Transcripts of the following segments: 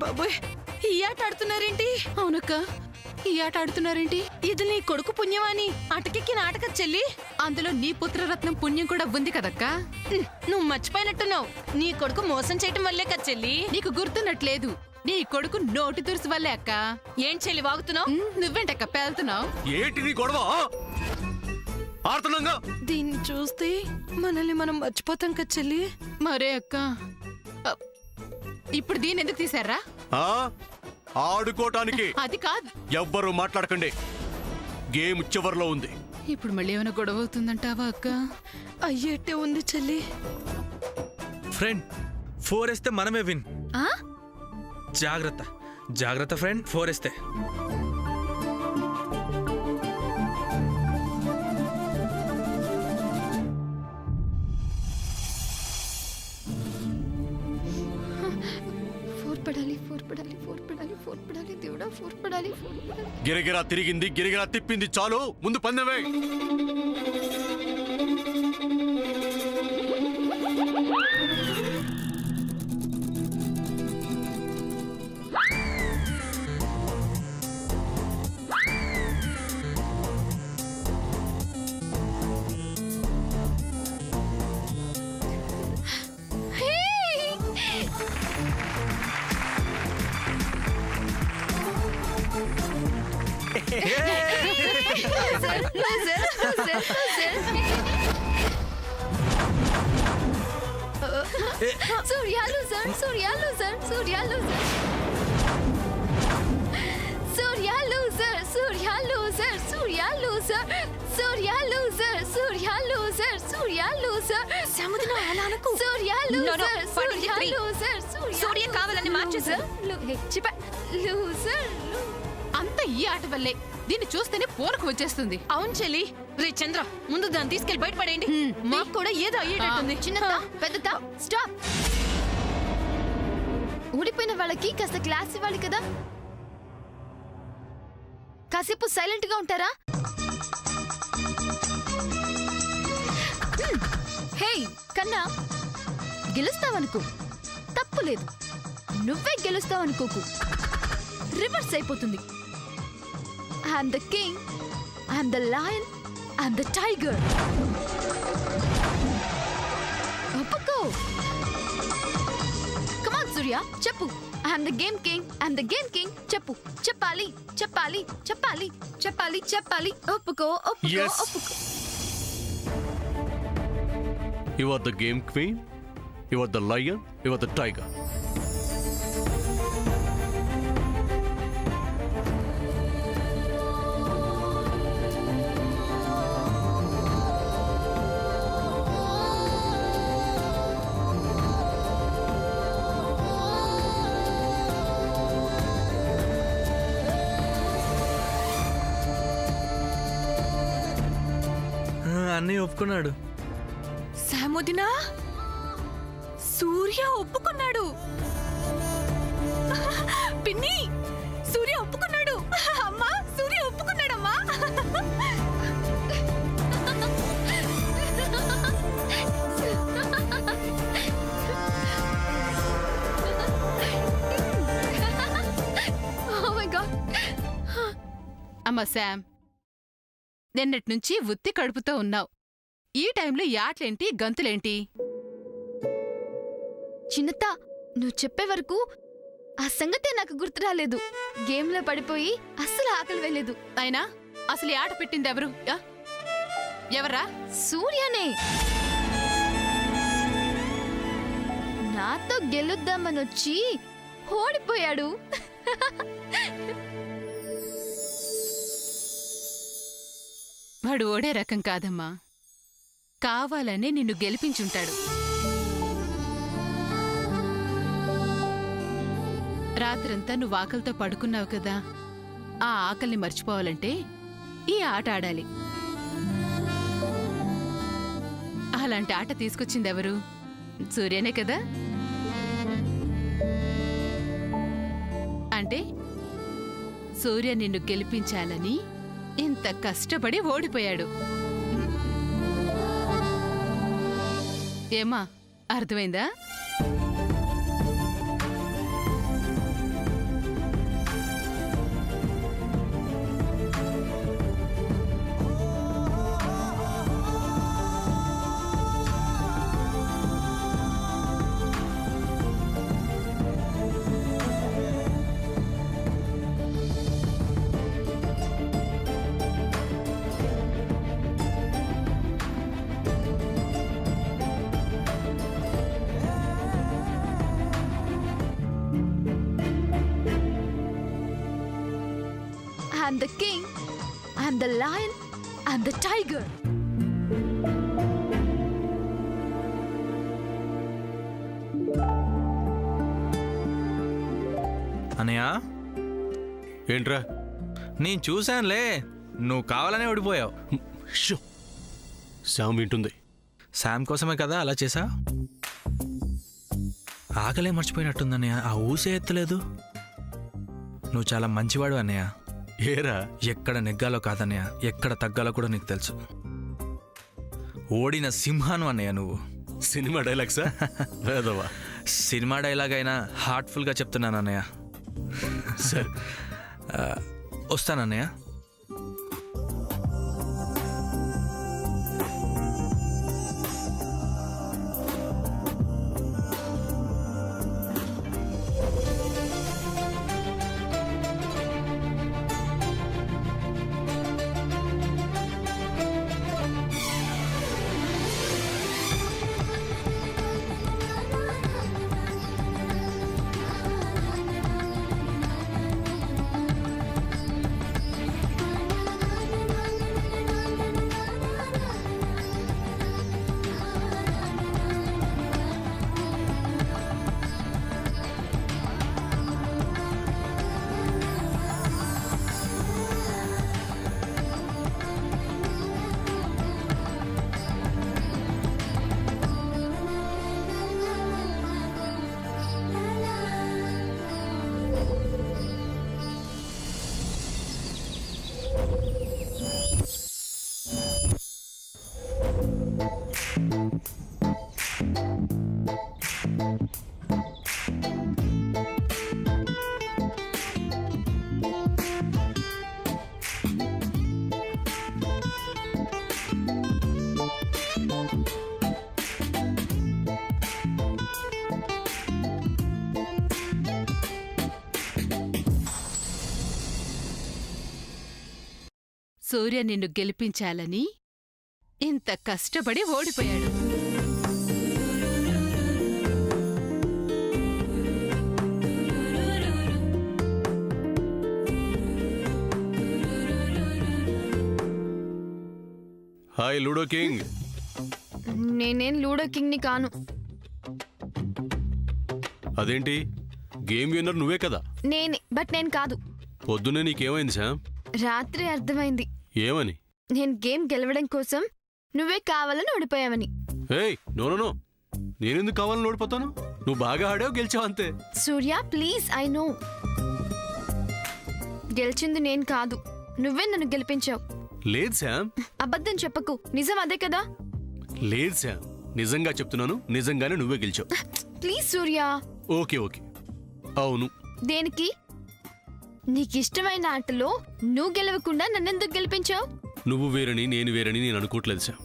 బాబోయ్, ఈ ఆట ఆడుతున్నారేంటి? అవునక్క, ఈ ఆట ఆడుతున్నారేంటి? ఇది నీ కొడుకు పుణ్యమాని అటకెక్కిన ఆటక చెల్లి. అందులో నీ పుత్రరత్నం పుణ్యం కూడా ఉంది కదక్కా. నువ్వు మర్చిపోయినట్టున్నావు. నీ కొడుకు మోసం చేయటం వల్లే కదా చెల్లి. నీకు గుర్తున్నట్లేదు, నీ కొడుకు నోటి తురుసు వల్లే అక్క. ఏం చెల్లి వాగుతున్నావు? నువ్వేంటక్క పేలుతున్నావు? ఏంటి నీ గొడవ? ఆడుతున్నాగా. దీన్ని చూస్తే మనల్ని మనం మర్చిపోతాం కదా చెల్లి. మరే అక్క, ఇప్పుడు దీన్ని ఎందుకు తీసారా? ఆడుకోటానికి. అది కాదు. ఎవ్వరూ మాట్లాడకండి, గేమ్ చివర్లో ఉంది. ఇప్పుడు మళ్ళీ ఏమైనా గొడవ అవుతుందంటావా అక్క? అయ్యేట్టే ఉంది చెల్లి. ఫ్రెండ్, 4 వేస్తే మనమే విన్. జాగ్రత్త జాగ్రత్త ఫ్రెండ్, 4 వేస్తే. గిరగిరా తిరిగింది, గిరగిరా తిప్పింది, చాలు ముందు పందెమే. Surya loser, Surya loser, Surya loser. Surya loser, Surya loser, Surya loser, Surya loser, Surya loser, Surya loser. సముద్రం అలా అనుకో. Surya loser, Surya loser, సూర్య కావాలని మార్చేశారు. Loser. అంత ఈ ఆట వల్లే. దీన్ని చూస్తేనే పోరకు వచ్చేస్తుంది. అవును చెల్లి. రే చంద్ర, ముందు దాన్ని తీసుకెళ్లి బయటపడేయండి. మాకు కూడా ఏదో అయ్యేటట్టుంది. చిన్నదా పెద్దదా స్టాప్. ఊడిపోయిన వాళ్ళకి కాస్త క్లాస్ ఇవ్వాలి కదా. కాసేపు సైలెంట్ గా ఉంటారా? హే కన్నా, గెలుస్తావనుకో, తప్పులేదు. నువ్వే గెలుస్తావనుకోకు, రివర్స్ అయిపోతుంది. I'm the king, I'm the lion, I'm the tiger. ఒప్పుకో. Come on Surya, చెప్పు. I'm the game king, I'm the game king. చెప్పు, చెప్పాలి, చెప్పాలి, చెప్పాలి, చెప్పాలి, చెప్పాలి. ఒప్పుకో, ఒప్పుకో, Yes. ఒప్పుకో. You are the game queen, you are the lion, you are the tiger. అన్నీ ఒప్పుకున్నాడు. సామోదినా, సూర్య ఒప్పుకున్నాడు. పిన్ని, సూర్య ఒప్పుకున్నాడు. అమ్మా, సూర్య ఒప్పుకున్నాడమ్మా. Oh my God. అమ్మా శామ్, నిన్నటి నుంచి ఉత్తి కడుపుతో ఉన్నావు. ఈ టైంలో ఈ ఆటలేంటి, గంతులేంటి? చిన్నత, నువ్వు చెప్పే వరకు ఆ సంగతే నాకు గుర్తు రాలేదు. గేమ్లో పడిపోయి అస్సలు ఆకలి వేయలేదు. అయినా అసలు ఈ ఆట పెట్టింది ఎవరు? ఎవరా? సూర్యనే. నాతో గెలుద్దామనొచ్చి ఓడిపోయాడు. వాడు ఓడే రకం కాదమ్మా, కావాలనే నిన్ను గెలిపించుంటాడు. రాత్రంతా నువ్వు ఆకలితో పడుకున్నావు కదా, ఆ ఆకలిని మర్చిపోవాలంటే ఈ ఆట ఆడాలి. అలాంటి ఆట తీసుకొచ్చింది ఎవరు? సూర్యనే కదా? అంటే సూర్య నిన్ను గెలిపించాలని ఇంత కష్టపడి ఓడిపోయాడు. ఏమా, అర్థమైందా? I'm the king, I'm the lion, I'm the tiger. అనయ్య, ఏంట్రా? నేను చూశానులే, నువ్వు కావాలనే ఓడిపోయావు. షో, శామ్ వింటుంది. శామ్ కోసమే కదా అలా చేసా. ఆకలే మర్చిపోయినట్టుందన్నయ్య, ఆ ఊసే ఎత్తలేదు. నువ్వు చాలా మంచివాడు అన్నయ్య. ఏరా? ఎక్కడ నెగ్గాలో కాదన్నయ్య, ఎక్కడ తగ్గాలో కూడా నీకు తెలుసు. ఓడిన సింహాను అన్నయ్య నువ్వు. సినిమా డైలాగ్సా? లేదవా? సినిమా డైలాగ్ అయినా హార్ట్ఫుల్గా చెప్తున్నాను అన్నయ్య. సరే, వస్తానన్నయ్య. సూర్య నిన్ను గెలిపించాలని ఇంత కష్టపడి ఓడిపోయాడు. Hi ludo king. నేనేం లూడో కింగ్ని కాను. అదేంటి, గేమ్ విన్నర్ నువ్వే కదా? నేనే, బట్ నేను కాదు. పొద్దున్నే నీకేమైంది శామ్? రాత్రి అర్థమైంది. ఏమని? నేను గేమ్ గెలవడం కోసం నువ్వే కావాలని ఓడిపోయావని. ఏయ్, నో నో నో, నేనెందుకు కావాలని ఓడిపోతాను? నువ్వు బాగా ఆడావు, గెలిచావు అంతే. సూర్య ప్లీజ్, ఐ నో గెలిచింది నేను కాదు, నువ్వే నన్ను గెలిపించావు. లేదు శామ్. అబద్ధం చెప్పకు, నిజం అదే కదా. లేదు శామ్, నిజంగా చెప్తున్నాను, నిజంగానే నువ్వే గెలిచావు. Please Surya. ఓకే ఓకే, అవును. దేనికి? నీకిష్టమైన ఆటలో నువ్వు గెలవకుండా నన్నెందుకు గెలిపించావు? నువ్వు వేరని నేను వేరని నేను అనుకోవట్లేదు శామ్.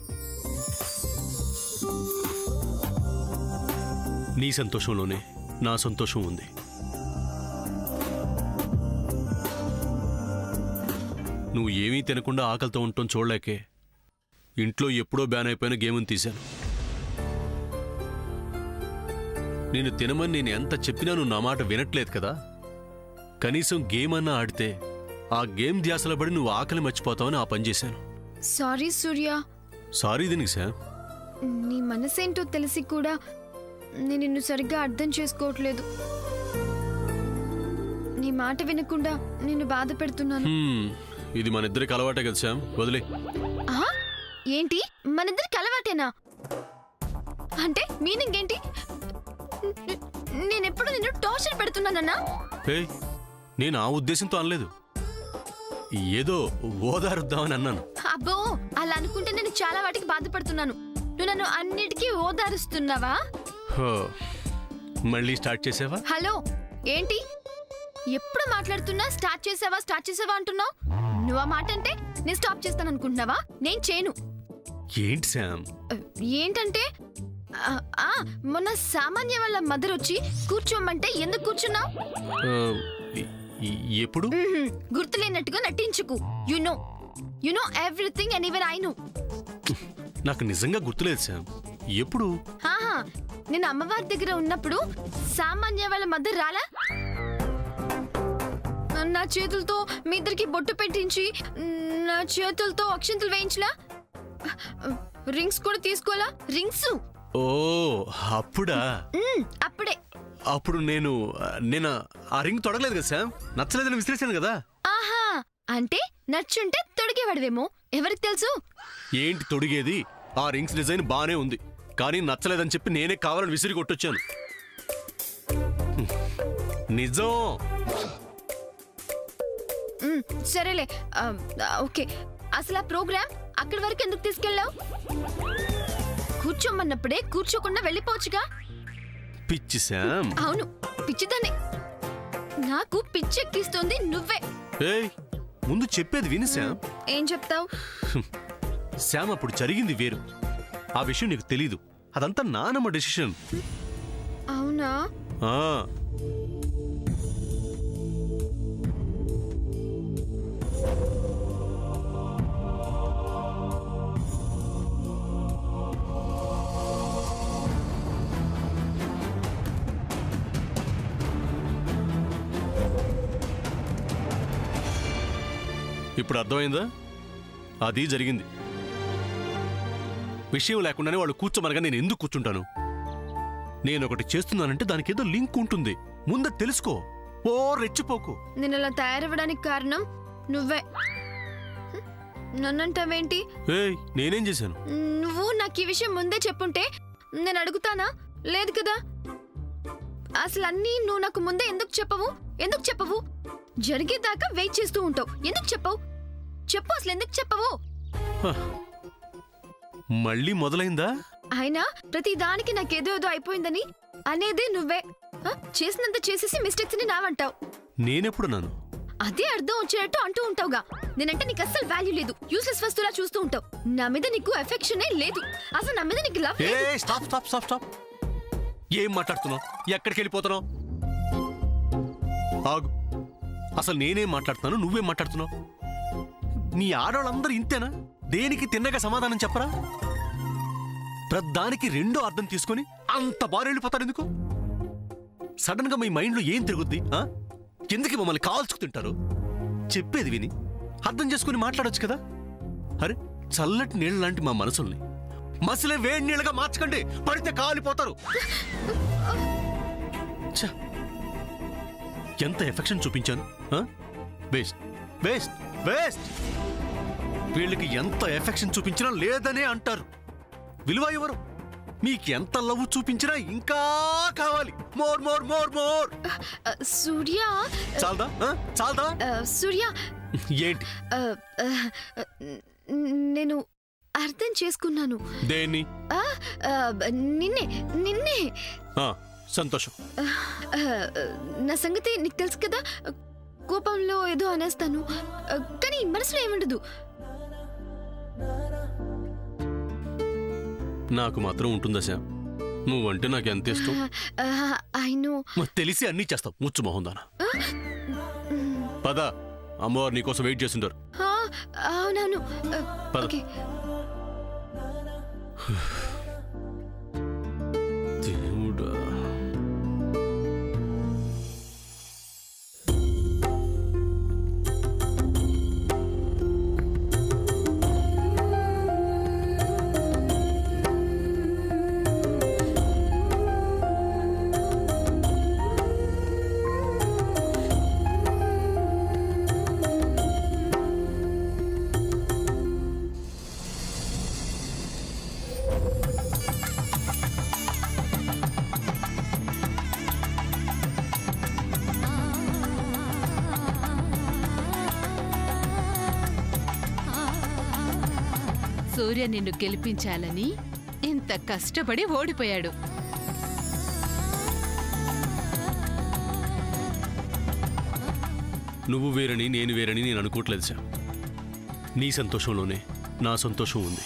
నీ సంతోషంలోనే నా సంతోషం ఉంది. నువ్వు ఏమీ తినకుండా ఆకలితో ఉండటం చూడలేకే ఇంట్లో ఎప్పుడో బ్యాన్ అయిపోయిన గేమ్ని తీశాను. నేను తినమని నేను ఎంత చెప్పినా నువ్వు నా మాట వినట్లేదు కదా. కనీసం గేమ్ అన్నా ఆడితే ఆ గేమ్ ధ్యాసలో పడి నువ్వు ఆకలి మర్చిపోతావని ఆ పని చేశాను. సారీ సూర్య. సారీ దీనికి శామ్. నీ మనసేంటో తెలిసి కూడా నేను నిన్ను సరిగ్గా అర్థం చేసుకోవట్లేదు. నీ మాట వినకుండా నిన్ను బాధ పెడుతున్నాను. ఇది మన ఇద్దరికి అలవాటే కదా శామ్, వదిలే. ఏంటి, మనిద్దరికి అలవాటేనా? అంటే మీనింగ్ ఏంటి? నేనెప్పుడు నిన్ను టార్చర్ పెడుతున్నానన్నా? ఏయ్ నేను ఆ ఉద్దేశంతో అనలేదు, ఏదో ఓదారుద్దామని అన్నాను. అబ్బో, అలా అనుకుంటే నేను చాలా వాటికి బాధపడుతున్నాను. నువ్వు నన్ను అన్నిటికీ ఓదారుస్తున్నావా? హో, మళ్ళీ స్టార్ట్ చేసావా? హలో, ఏంటి ఎప్పుడు మాట్లాడుతున్నా స్టార్ట్ చేసావా అంటున్నావు? నువ్వు ఆ మాట అంటే నేను స్టాప్ చేస్తాను అనుకుంటున్నావా? నేను చేయను. ఏంటి శామ్? ఏంటంటే మొన్న సామాన్య వాళ్ళ మదర్ వచ్చి కూర్చోమంటే ఎందుకు కూర్చున్నావు? ఆ, ఎప్పుడు? గుర్తులేనట్టుగా నటించుకు. You know everything and even I know. నాకు నిజంగా గుర్తులేదు శామ్. ఎప్పుడు? నేను అమ్మవారి దగ్గర ఉన్నప్పుడు సామాన్య వాళ్ళ మదర్ రాలా? నా చేతులతో మీ ఇద్దరికి బొట్టు పెట్టించి, నా చేతులతో అక్షంతలు వేయించలా? రింగ్స్ కూడా తీసుకోలా? రింగ్స్ ఓ అప్పుడా? అప్పుడే. అప్పుడు నేను ఆ రింగ్ తొడగలేదు కదా శామ్, నచ్చలేదని విసిరేసాను కదా. ఆహా, అంటే నచ్చుంటే తొడిగేవాడివేమో, ఎవరికి తెలుసు? ఏంటి తొడిగేది? ఆ రింగ్స్ డిజైన్ బానే ఉంది, కానీ నచ్చలేదని చెప్పి నేనే కావాలని విసిరి కొట్టొచ్చాను. నిజం. సరేలే, ఓకే. అసలు ఆ ప్రోగ్రామ్ అక్కడి వరకు ఎందుకు తీసుకెళ్ళావు? కూర్చోమన్నప్పుడే కూర్చోకుండా వెళ్ళిపోవచ్చుగా. పిచ్చి శామ్. అవును, పిచ్చిదాన్ని. నాకు పిచ్చెక్కిస్తుంది నువ్వే. ఏయ్ ముందు చెప్పేది విని శామ్. ఏం చెప్తావు? శామ్ అప్పుడు జరిగింది వేరు, ఆ విషయం నీకు తెలీదు. అదంతా నానమ్మ డెసిషన్. అవునా? ఆ ఇప్పుడు అర్థమైందా? అది జరిగింది. విషయం లేకుండానే వాళ్ళు కూర్చోమనగా నేను ఎందుకు కూర్చుంటాను? నేను ఒకటి చేస్తున్నానంటే దానికి ఏదో లింక్ ఉంటుంది, ముందే తెలుసుకో. ఓ రెచ్చిపోకు. నేను అలా తయారవ్వడానికి కారణం నువ్వే. నన్నంటావేంటి? ఏయ్ నేనేం చేశాను? నువ్వు నాకు ఈ విషయం ముందే చెప్పుంటే నేను అడుగుతానా? లేదు కదా. అసలు అన్నీ నువ్వు నాకు ముందే ఎందుకు చెప్పవు? జరిగేదాకా వెయిట్ చేస్తూ ఉంటావు. ఎందుకు చెప్పవు? చెప్పు, అసలు ఎందుకు చెప్పవు? మళ్ళీ మొదలైందా? అయినా ప్రతి దానికి నాకేదో అయిపోయిందని అనేదే నువ్వే. చేసినంత చేసేసి మిస్టేక్స్ ని నావంటావు. నేనెప్పుడున్నాను? అదే అర్థం వచ్చేటట్టు అంటూ ఉంటావుగా. నేనంటే నీకు అస్సలు వాల్యూ లేదు, యూస్లెస్ వస్తువులా చూస్తూ ఉంటావు. నా మీద నీకు ఎఫెక్షనే లేదు, అసలు నా మీద నీకు లవ్ లేదు. స్టాప్. ఏం మాట్లాడుతున్నావు? ఎక్కడికి వెళ్ళిపోతున్నావు? ఆగు. అసలు నేనేం మాట్లాడుతున్నాను, నువ్వేం మాట్లాడుతున్నావు? నీ ఆడవాళ్ళందరూ ఇంతేనా? దేనికి తిన్నగా సమాధానం చెప్పరా? ప్రతిదానికి రెండో అర్థం తీసుకొని అంత బాగా వెళ్ళిపోతారు ఎందుకు? సడన్ గా మీ మైండ్లో ఏం తిరుగుద్ది? ఎందుకు మమ్మల్ని కాల్చుకు తింటారు? చెప్పేది విని అర్థం చేసుకుని మాట్లాడొచ్చు కదా. అరే చల్లటి నీళ్ళ లాంటి మా మనసుల్ని మసలే వేడి నీళ్ళగా మార్చకండి, పడితే కాలిపోతారు. ఎంత ఎఫెక్షన్ చూపించాను. వేస్ట్. వీళ్ళకి ఎంత ఎఫెక్షన్ చూపించినా లేదనే అంటారు. విలువ ఎవరు? మీకు ఎంత లవ్ చూపించినా ఇంకా కావాలి. మోర్. సూర్య, చాలదా? సూర్య, ఏంటి? నేను అర్థం చేసుకున్నాను. దేన్ని? నిన్నే. సంతోషం. నా సంగతి నీకు తెలుసు కదా. కోపంలో ఏదో అనేస్తాను, కానీ మనసులో ఏముండదు. నాకు మాత్రం ఉంటుందా శామ్? నువ్వంటే నాకు ఎంత ఇష్టం. తెలిసి అన్నీ చేస్తావు, ముచ్చు మొహందానా. పద, అమ్మవారు నీకోసం వెయిట్ చేస్తుంటారు. అవునవును. పద. దేవుడా. సూర్య నిన్ను గెలిపించాలని ఇంత కష్టపడి ఓడిపోయాడు. నువ్వు వేరని నేను వేరని నేను అనుకోవట్లేదు శ్యామ్. నీ సంతోషంలోనే నా సంతోషం ఉంది.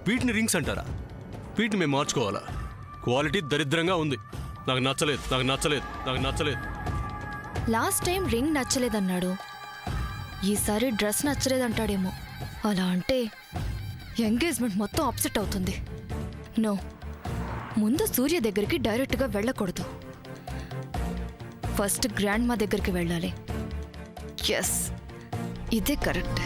వీటిని రింగ్స్ అంటారా? వీటిని మేము మార్చుకోవాలా? క్వాలిటీ దరిద్రంగా ఉంది. నాకు నచ్చలేదు. లాస్ట్ టైం రింగ్ నచ్చలేదన్నాడు, ఈసారి డ్రెస్ నచ్చలేదంటాడేమో. అలా అంటే ఎంగేజ్మెంట్ మొత్తం అప్సెట్ అవుతుంది. నో, ముందు సూర్య దగ్గరికి డైరెక్ట్గా వెళ్ళకూడదు. ఫస్ట్ గ్రాండ్ మా దగ్గరికి వెళ్ళాలి. ఎస్, ఇదే కరెక్ట్.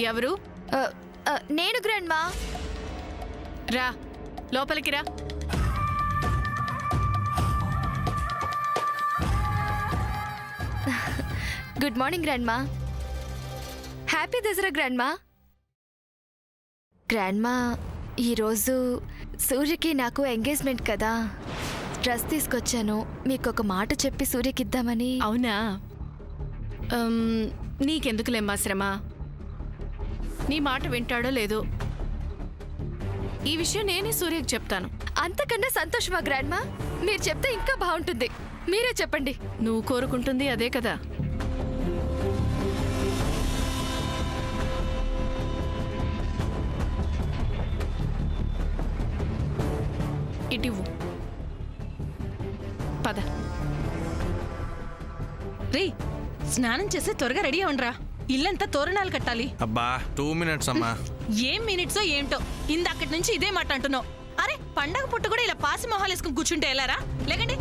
ఎవరు? నేను గ్రాండ్ మా. రా, లోపలికి రా. గుడ్ మార్నింగ్ గ్రాండ్ మా. హ్యాపీ దసరా గ్రాండ్ మా. గ్రాండ్ మా, ఈరోజు సూర్యకి నాకు ఎంగేజ్మెంట్ కదా, డ్రెస్ తీసుకొచ్చాను. మీకు ఒక మాట చెప్పి సూర్యకిద్దామని. అవునా? నీకెందుకులేమ్మా శ్రమ, నీ మాట వింటాడో లేదో. ఈ విషయం నేనే సూర్యకి చెప్తాను. అంతకన్నా సంతోషమా గ్రాండ్ మా? మీరు చెప్తే ఇంకా బాగుంటుంది. మీరే చెప్పండి. నువ్వు కోరుకుంటుంది అదే కదా. ఇటివ్వు. పద. రే, స్నానం చేసి త్వరగా రెడీ అవ్వండిరా. ఇల్లంతా తోరణాలు కట్టాలి. అబ్బా 2 minutes అమ్మా. ఏం మినిట్సో ఏంటో, ఇందక్కడి నుంచి ఇదే మాట అంటున్నావు. అరే, పండగ పుట్టు కూడా ఇలా పాసి మొహాలు వేసుకుని కూర్చుంటే ఎలారా? లేకండి.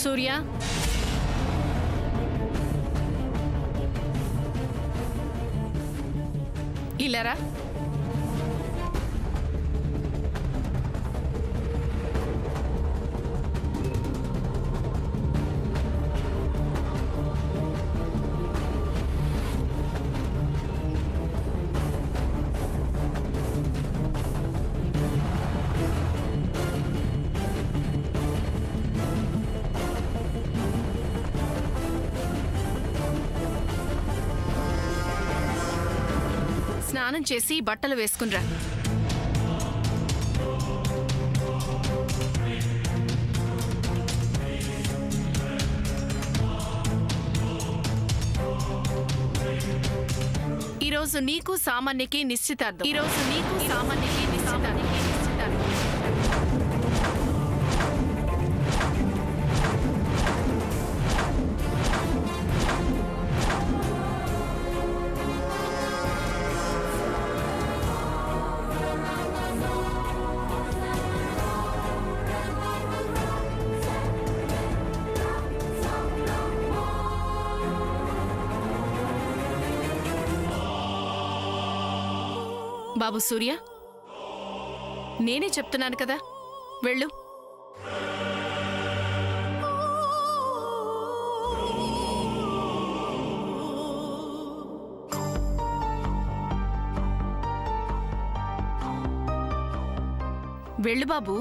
సూర్య, ఇలారా. స్నానం చేసి బట్టలు వేసుకునిరా. ఈరోజు నీకు సామాన్యకి నిశ్చితార్థం. బాబు సూర్య, నేనే చెప్తున్నాను కదా, వెళ్ళు. వెళ్ళు బాబు.